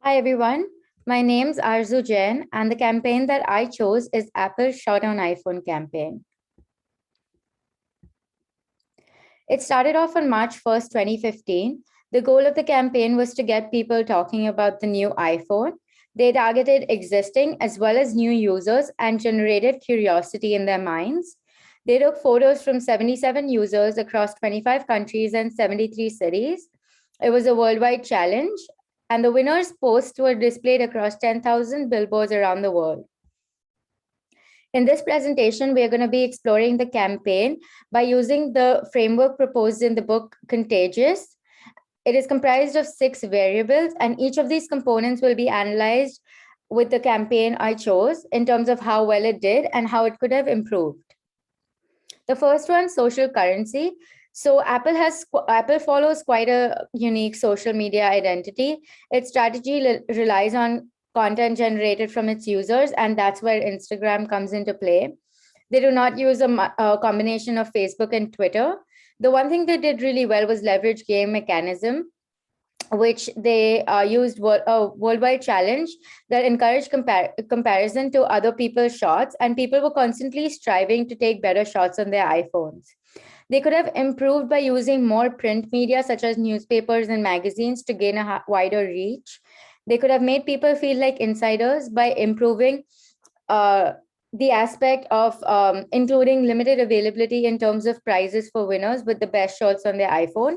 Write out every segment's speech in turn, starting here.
Hi everyone, my name's Arzu Jain and the campaign that I chose is Apple's Shot on iPhone campaign. It started off on March 1st, 2015. The goal of the campaign was to get people talking about the new iPhone. They targeted existing as well as new users and generated curiosity in their minds. They took photos from 77 users across 25 countries and 73 cities. It was a worldwide challenge, and the winners' posts were displayed across 10,000 billboards around the world. In this presentation, we are going to be exploring the campaign by using the framework proposed in the book Contagious. It is comprised of 6 variables, and each of these components will be analyzed with the campaign I chose in terms of how well it did and how it could have improved. The first one, social currency. So Apple follows quite a unique social media identity. Its strategy relies on content generated from its users, and that's where Instagram comes into play. They do not use a combination of Facebook and Twitter. The one thing they did really well was leverage game mechanism, which they used a worldwide challenge that encouraged comparison to other people's shots, and people were constantly striving to take better shots on their iPhones. They could have improved by using more print media, such as newspapers and magazines, to gain a wider reach. They could have made people feel like insiders by improving the aspect of including limited availability in terms of prizes for winners with the best shots on their iPhone.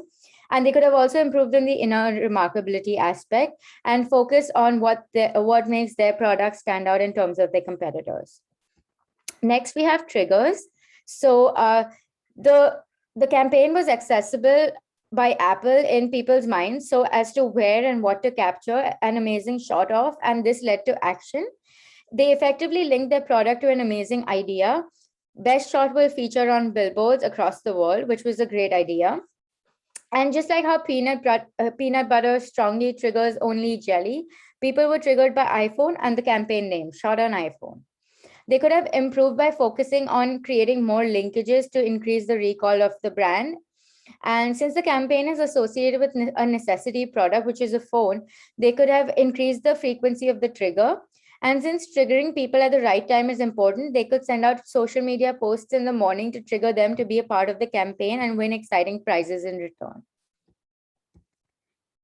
And they could have also improved in the inner remarkability aspect and focus on what makes their product stand out in terms of their competitors. Next, we have triggers. So the campaign was accessible by Apple in people's minds so as to where and what to capture an amazing shot of, and this led to action. They effectively linked their product to an amazing idea. Best shot will feature on billboards across the world, which was a great idea. And just like how peanut butter strongly triggers only jelly, people were triggered by iPhone and the campaign name, Shot on iPhone. They could have improved by focusing on creating more linkages to increase the recall of the brand. And since the campaign is associated with a necessity product, which is a phone, they could have increased the frequency of the trigger. And since triggering people at the right time is important, they could send out social media posts in the morning to trigger them to be a part of the campaign and win exciting prizes in return.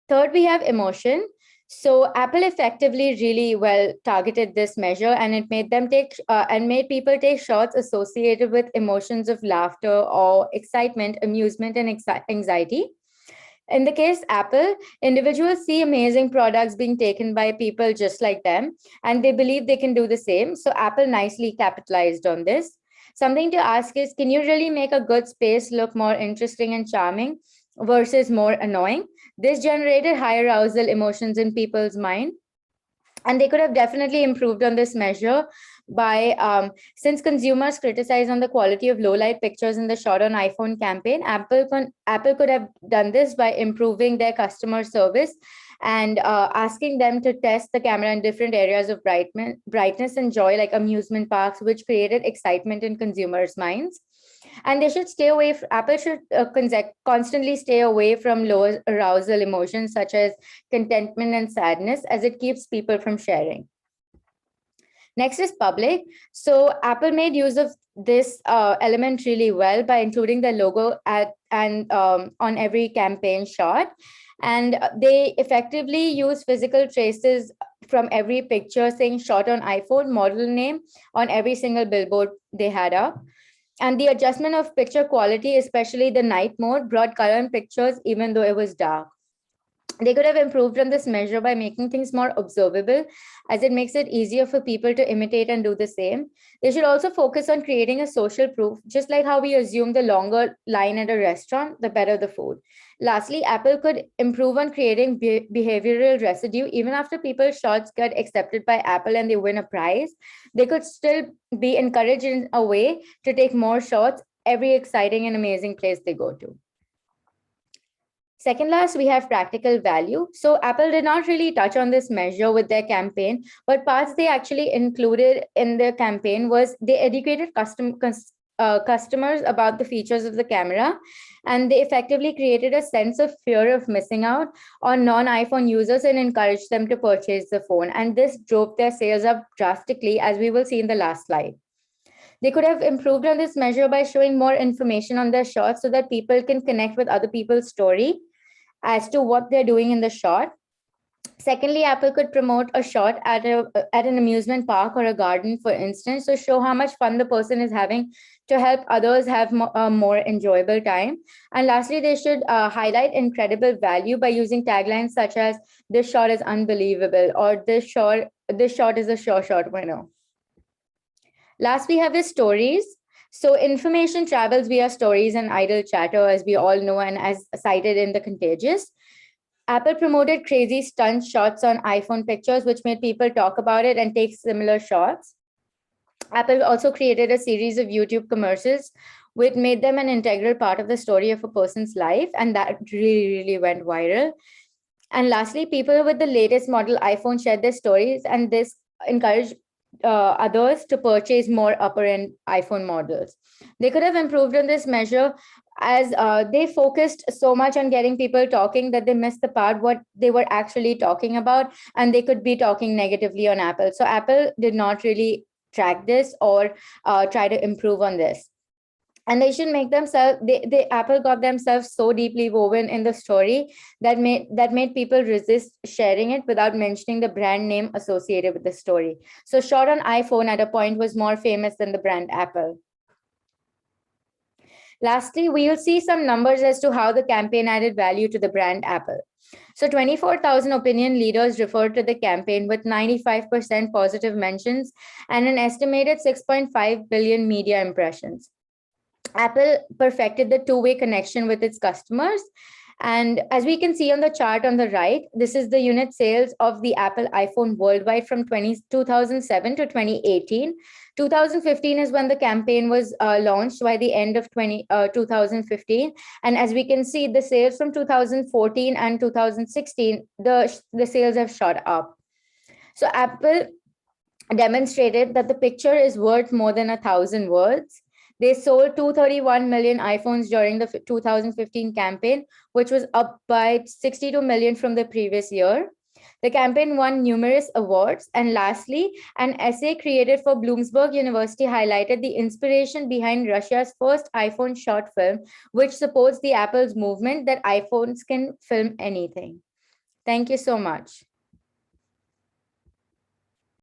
Third, we have emotion. So Apple effectively really well targeted this measure, and it made them made people take shots associated with emotions of laughter or excitement, amusement, and anxiety. In the case Apple, individuals see amazing products being taken by people just like them, and they believe they can do the same. So Apple nicely capitalized on this. Something to ask is, can you really make a good space look more interesting and charming versus more annoying? This generated high arousal emotions in people's mind. And they could have definitely improved on this measure by, since consumers criticize on the quality of low light pictures in the Shot on iPhone campaign, Apple could have done this by improving their customer service and asking them to test the camera in different areas of brightness and joy, like amusement parks, which created excitement in consumers' minds. And they should stay away. Apple should constantly stay away from low arousal emotions such as contentment and sadness, as it keeps people from sharing. Next is public. So Apple made use of this element really well by including the logo on every campaign shot. And they effectively use physical traces from every picture saying Shot on iPhone, model name on every single billboard they had up. And the adjustment of picture quality, especially the night mode, brought color in pictures even though it was dark. They could have improved on this measure by making things more observable, as it makes it easier for people to imitate and do the same. They should also focus on creating a social proof, just like how we assume the longer line at a restaurant, the better the food. Lastly, Apple could improve on creating behavioral residue. Even after people's shots get accepted by Apple and they win a prize, they could still be encouraged in a way to take more shots every exciting and amazing place they go to. Second last, we have practical value. So Apple did not really touch on this measure with their campaign, but parts they actually included in their campaign was they educated customers about the features of the camera, and they effectively created a sense of fear of missing out on non-iPhone users and encouraged them to purchase the phone. And this drove their sales up drastically, as we will see in the last slide. They could have improved on this measure by showing more information on their shots so that people can connect with other people's story as to what they're doing in the shot. Secondly, Apple could promote a shot at an amusement park or a garden, for instance, to show how much fun the person is having to help others have a more enjoyable time. And lastly, they should highlight incredible value by using taglines such as "This shot is unbelievable" or "This shot is a sure shot winner." Last, we have is stories. So information travels via stories and idle chatter, as we all know, and as cited in The Contagious. Apple promoted crazy stunt shots on iPhone pictures, which made people talk about it and take similar shots. Apple also created a series of YouTube commercials, which made them an integral part of the story of a person's life, and that really went viral. And lastly, people with the latest model iPhone shared their stories, and this encouraged others to purchase more upper end iPhone models. They could have improved on this measure as they focused so much on getting people talking that they missed the part what they were actually talking about, and they could be talking negatively on Apple. So Apple did not really track this or try to improve on this. And they should make themselves they Apple got themselves so deeply woven in the story that made people resist sharing it without mentioning the brand name associated with the story. So shot on iPhone at a point was more famous than the brand Apple. Lastly, we will see some numbers as to how the campaign added value to the brand Apple. So 24,000 opinion leaders referred to the campaign with 95% positive mentions and an estimated 6.5 billion media impressions. Apple perfected the two-way connection with its customers. And as we can see on the chart on the right, this is the unit sales of the Apple iPhone worldwide from 2007 to 2018. 2015 is when the campaign was launched by the end of 2015. And as we can see, the sales from 2014 and 2016, the sales have shot up. So Apple demonstrated that the picture is worth more than 1,000 words. They sold 231 million iPhones during the 2015 campaign, which was up by 62 million from the previous year. The campaign won numerous awards. And lastly, an essay created for Bloomsburg University highlighted the inspiration behind Russia's first iPhone short film, which supports the Apple's movement that iPhones can film anything. Thank you so much.